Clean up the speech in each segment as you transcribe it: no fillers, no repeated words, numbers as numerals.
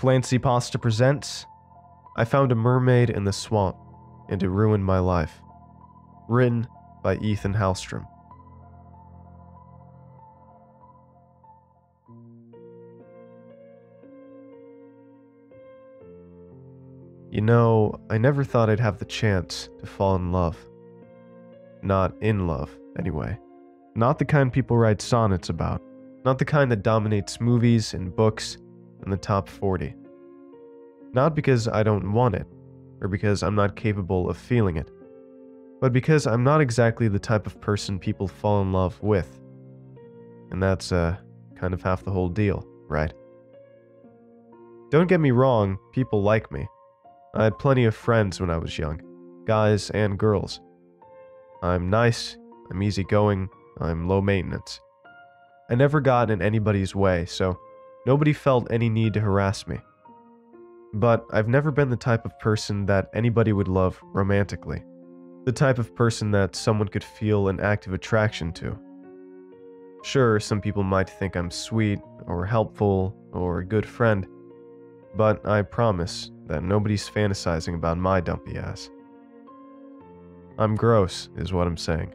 Clancy Pasta presents I Found a Mermaid in the Swamp, and It Ruined My Life. Written by Ethan Hallstrom. You know, I never thought I'd have the chance to fall in love. Not in love, anyway. Not the kind people write sonnets about. Not the kind that dominates movies and books in the top 40. Not because I don't want it, or because I'm not capable of feeling it, but because I'm not exactly the type of person people fall in love with. And that's, kind of half the whole deal, right? Don't get me wrong, people like me. I had plenty of friends when I was young, guys and girls. I'm nice, I'm easygoing, I'm low maintenance. I never got in anybody's way, so nobody felt any need to harass me. But I've never been the type of person that anybody would love romantically. The type of person that someone could feel an active attraction to. Sure, some people might think I'm sweet, or helpful, or a good friend, but I promise that nobody's fantasizing about my dumpy ass. I'm gross, is what I'm saying.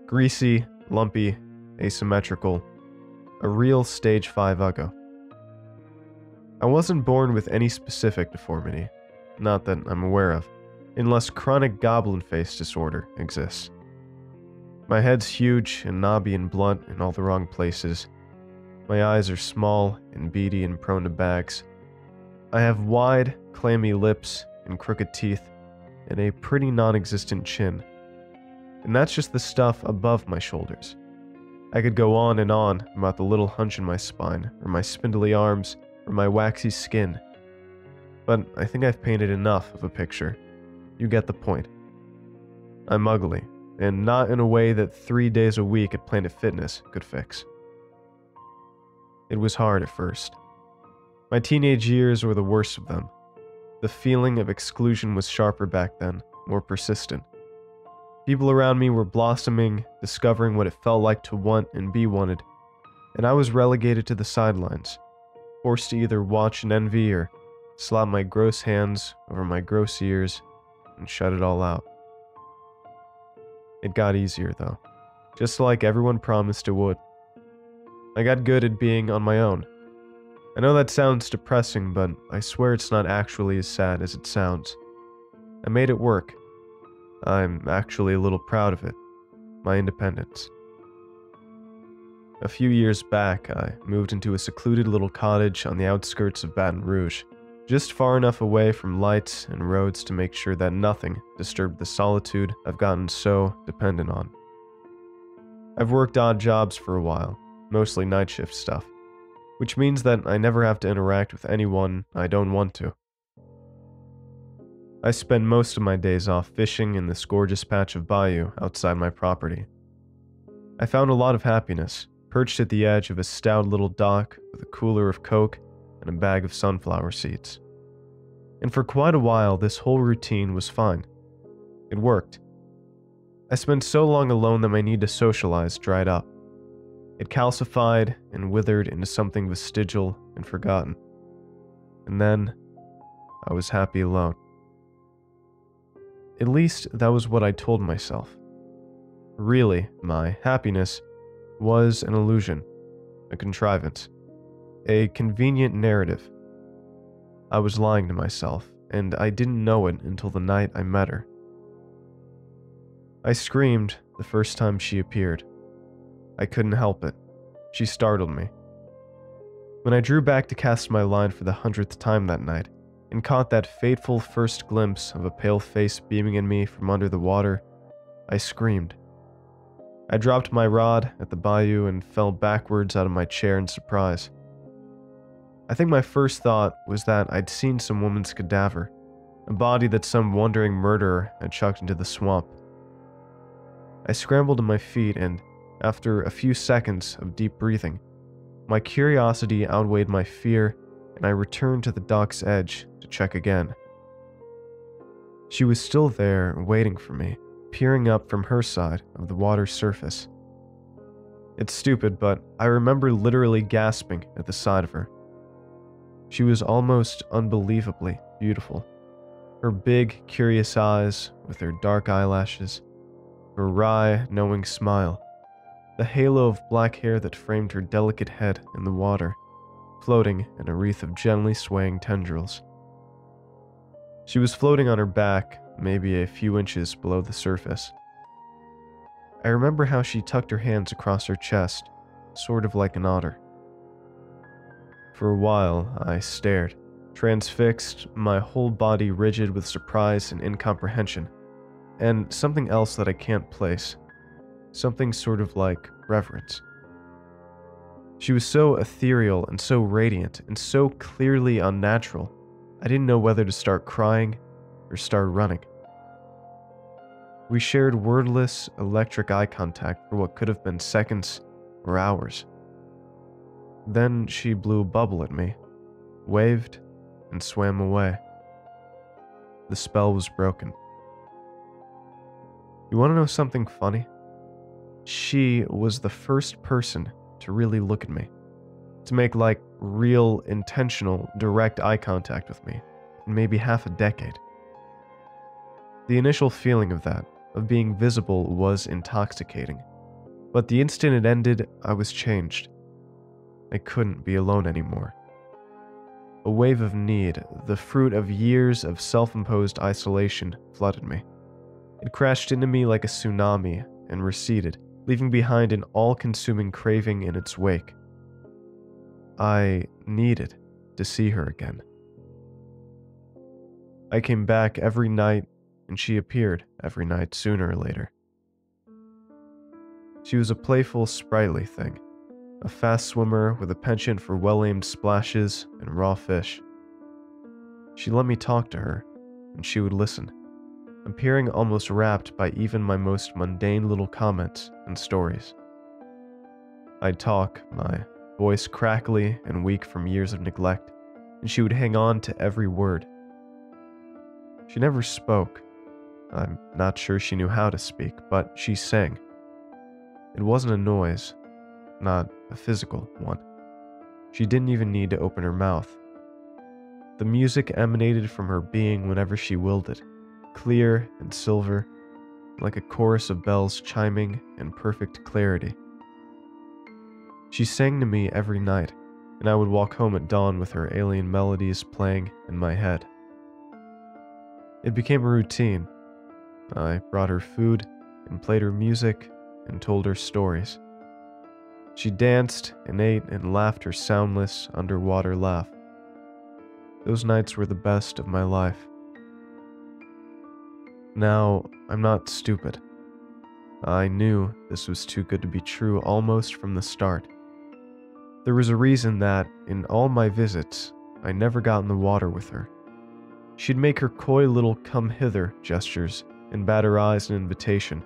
Greasy, lumpy, asymmetrical. A real stage 5 uggo. I wasn't born with any specific deformity, not that I'm aware of, unless chronic goblin face disorder exists. My head's huge and knobby and blunt in all the wrong places. My eyes are small and beady and prone to bags. I have wide, clammy lips and crooked teeth, and a pretty non-existent chin. And that's just the stuff above my shoulders. I could go on and on about the little hunch in my spine, or my spindly arms, or my waxy skin. But I think I've painted enough of a picture. You get the point. I'm ugly, and not in a way that 3 days a week at Planet Fitness could fix. It was hard at first. My teenage years were the worst of them. The feeling of exclusion was sharper back then, more persistent. People around me were blossoming, discovering what it felt like to want and be wanted, and I was relegated to the sidelines, forced to either watch and envy or slap my gross hands over my gross ears and shut it all out. It got easier though, just like everyone promised it would. I got good at being on my own. I know that sounds depressing, but I swear it's not actually as sad as it sounds. I made it work. I'm actually a little proud of it. My independence. A few years back, I moved into a secluded little cottage on the outskirts of Baton Rouge, just far enough away from lights and roads to make sure that nothing disturbed the solitude I've gotten so dependent on. I've worked odd jobs for a while, mostly night shift stuff, which means that I never have to interact with anyone I don't want to. I spend most of my days off fishing in this gorgeous patch of bayou outside my property. I found a lot of happiness, perched at the edge of a stout little dock with a cooler of Coke and a bag of sunflower seeds. And for quite a while, this whole routine was fine. It worked. I spent so long alone that my need to socialize dried up. It calcified and withered into something vestigial and forgotten. And then, I was happy alone. At least, that was what I told myself. Really, my happiness was an illusion, a contrivance, a convenient narrative. I was lying to myself, and I didn't know it until the night I met her. I screamed the first time she appeared. I couldn't help it. She startled me. When I drew back to cast my line for the 100th time that night, and caught that fateful first glimpse of a pale face beaming at me from under the water, I screamed. I dropped my rod at the bayou and fell backwards out of my chair in surprise. I think my first thought was that I'd seen some woman's cadaver, a body that some wandering murderer had chucked into the swamp. I scrambled to my feet and, after a few seconds of deep breathing, my curiosity outweighed my fear, and I returned to the dock's edge to check again. She was still there, waiting for me, peering up from her side of the water's surface. It's stupid, but I remember literally gasping at the sight of her. She was almost unbelievably beautiful. Her big, curious eyes with their dark eyelashes, her wry, knowing smile, the halo of black hair that framed her delicate head in the water, floating in a wreath of gently swaying tendrils. She was floating on her back, maybe a few inches below the surface. I remember how she tucked her hands across her chest, sort of like an otter. For a while, I stared, transfixed, my whole body rigid with surprise and incomprehension, and something else that I can't place, something sort of like reverence. She was so ethereal and so radiant and so clearly unnatural, I didn't know whether to start crying or start running. We shared wordless, electric eye contact for what could have been seconds or hours. Then she blew a bubble at me, waved, and swam away. The spell was broken. You want to know something funny? She was the first person to really look at me, to make like real, intentional, direct eye contact with me in maybe half a decade. The initial feeling of that, of being visible, was intoxicating, but the instant it ended, I was changed. I couldn't be alone anymore. A wave of need, the fruit of years of self-imposed isolation, flooded me. It crashed into me like a tsunami and receded, leaving behind an all-consuming craving in its wake. I needed to see her again. I came back every night, and she appeared every night sooner or later. She was a playful, sprightly thing, a fast swimmer with a penchant for well-aimed splashes and raw fish. She let me talk to her, and she would listen, appearing almost rapt by even my most mundane little comments and stories. I'd talk, my voice crackly and weak from years of neglect, and she would hang on to every word. She never spoke. I'm not sure she knew how to speak, but she sang. It wasn't a noise, not a physical one. She didn't even need to open her mouth. The music emanated from her being whenever she willed it, clear and silver, like a chorus of bells chiming in perfect clarity. She sang to me every night, and I would walk home at dawn with her alien melodies playing in my head. It became a routine. I brought her food and played her music and told her stories. She danced and ate and laughed her soundless, underwater laugh. Those nights were the best of my life. Now, I'm not stupid. I knew this was too good to be true almost from the start. There was a reason that, in all my visits, I never got in the water with her. She'd make her coy little come-hither gestures and bat her eyes an invitation,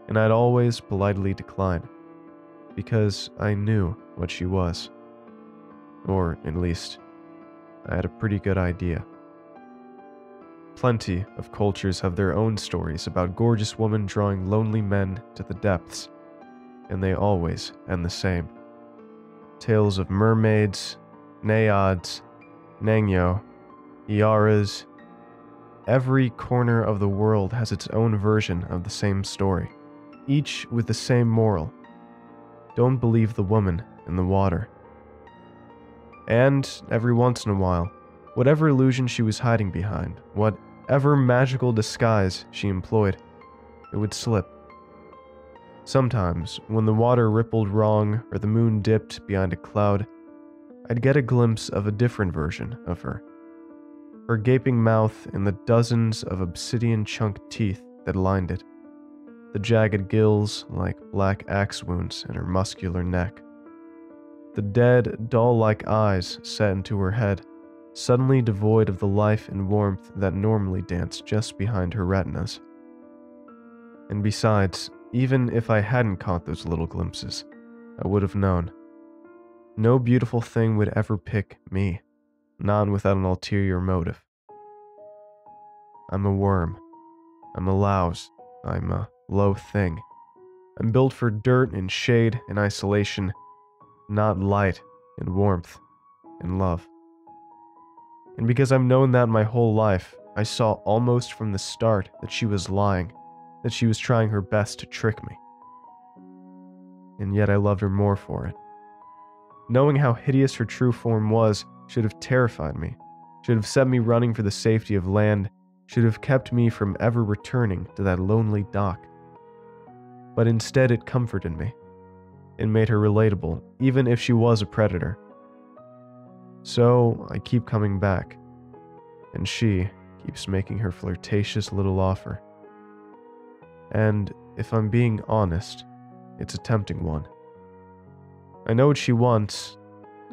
and I'd always politely decline, because I knew what she was. Or, at least, I had a pretty good idea. Plenty of cultures have their own stories about gorgeous women drawing lonely men to the depths, and they always end the same. Tales of mermaids, naiads, nangyo, iaras. Every corner of the world has its own version of the same story, each with the same moral. Don't believe the woman in the water. And every once in a while, whatever illusion she was hiding behind, whatever magical disguise she employed, it would slip. Sometimes, when the water rippled wrong or the moon dipped behind a cloud, I'd get a glimpse of a different version of her. Her gaping mouth and the dozens of obsidian-chunked teeth that lined it. The jagged gills like black axe wounds in her muscular neck. The dead, doll-like eyes set into her head, suddenly devoid of the life and warmth that normally dance just behind her retinas. And besides, even if I hadn't caught those little glimpses, I would have known. No beautiful thing would ever pick me, not without an ulterior motive. I'm a worm. I'm a louse. I'm a low thing. I'm built for dirt and shade and isolation, not light and warmth and love. And because I've known that my whole life, I saw almost from the start that she was lying, that she was trying her best to trick me. And yet I loved her more for it. Knowing how hideous her true form was should have terrified me, should have set me running for the safety of land, should have kept me from ever returning to that lonely dock. But instead it comforted me. It made her relatable, even if she was a predator. So I keep coming back, and she keeps making her flirtatious little offer. And if I'm being honest, it's a tempting one. I know what she wants.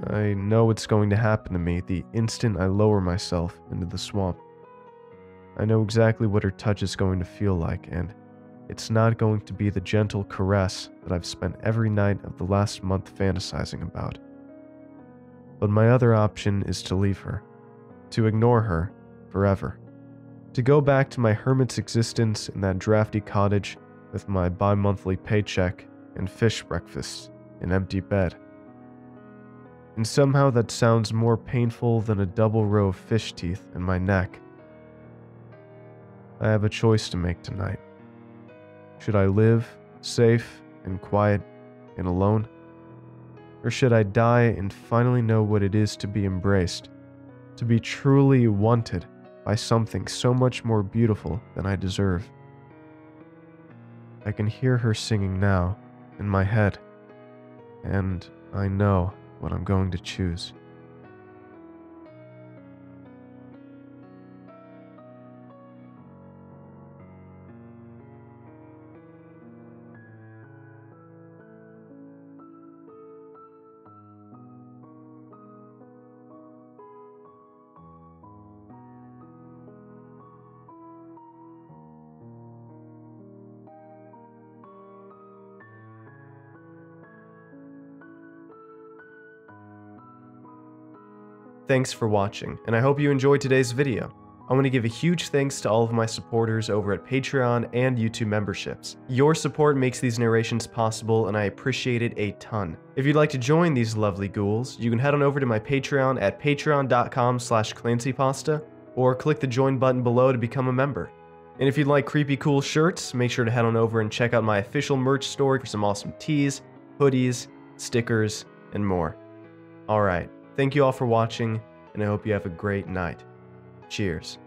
I know what's going to happen to me the instant I lower myself into the swamp. I know exactly what her touch is going to feel like, and it's not going to be the gentle caress that I've spent every night of the last month fantasizing about. But my other option is to leave her, to ignore her forever, to go back to my hermit's existence in that drafty cottage with my bi-monthly paycheck and fish breakfasts, an empty bed. And somehow that sounds more painful than a double row of fish teeth in my neck. I have a choice to make tonight. Should I live safe and quiet and alone? Or should I die and finally know what it is to be embraced, to be truly wanted by something so much more beautiful than I deserve? I can hear her singing now in my head, and I know what I'm going to choose. Thanks for watching, and I hope you enjoyed today's video. I want to give a huge thanks to all of my supporters over at Patreon and YouTube memberships. Your support makes these narrations possible, and I appreciate it a ton. If you'd like to join these lovely ghouls, you can head on over to my Patreon at patreon.com/clancypasta, or click the join button below to become a member. And if you'd like creepy cool shirts, make sure to head on over and check out my official merch store for some awesome tees, hoodies, stickers, and more. Alright. Thank you all for watching, and I hope you have a great night. Cheers.